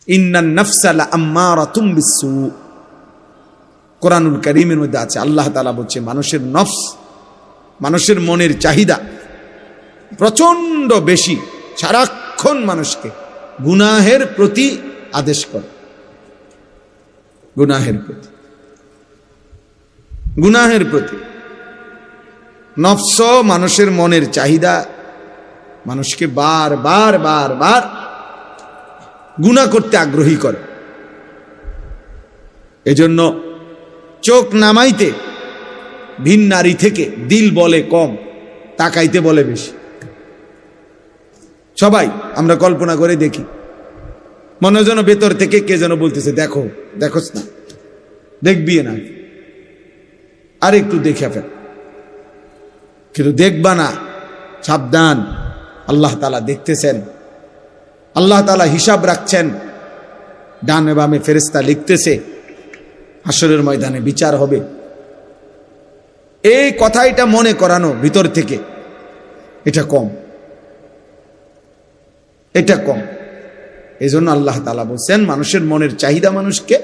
ইন্নান নাফসা লাআম্মারাতুম বিসসু। কোরআনুল কারীমের মধ্যে আছে, আল্লাহ তাআলা বলছে মানুষের নফস, মানুষের মনের চাহিদা প্রচন্ড বেশি, সারাক্ষণ মানুষকে গুনাহের প্রতি আদেশ করে, গুনাহের প্রতি, গুনাহের প্রতি। নফস মানুষের মনের চাহিদা মানুষকে বার বার বার বার গুনাহ করতে আগ্রহী করে। এজন্য চোখ নামাইতে ভিন নারী থেকে দিল বলে কম, তাকাইতে বলে বেশি। সবাই আমরা কল্পনা করে দেখি, মনে যেন ভেতর থেকে কে যেন বলতেছে দেখো, দেখোস না, দেখবি না, আর একটু দেখে ফেল, কিন্তু দেখবা না, সাবধান, আল্লাহ তাআলা দেখতেছেন, আল্লাহ তাআলা হিসাব রাখছেন, ডানে বামে ফেরেশতা লিখতেছে, হাসরের ময়দানে বিচার হবে। এই কথাটা মনে করানো ভিতর থেকে, এটা কম, এটা কম। এই জন্য আল্লাহ তাআলা বলছেন মানুষের মনের চাহিদা মানুষকে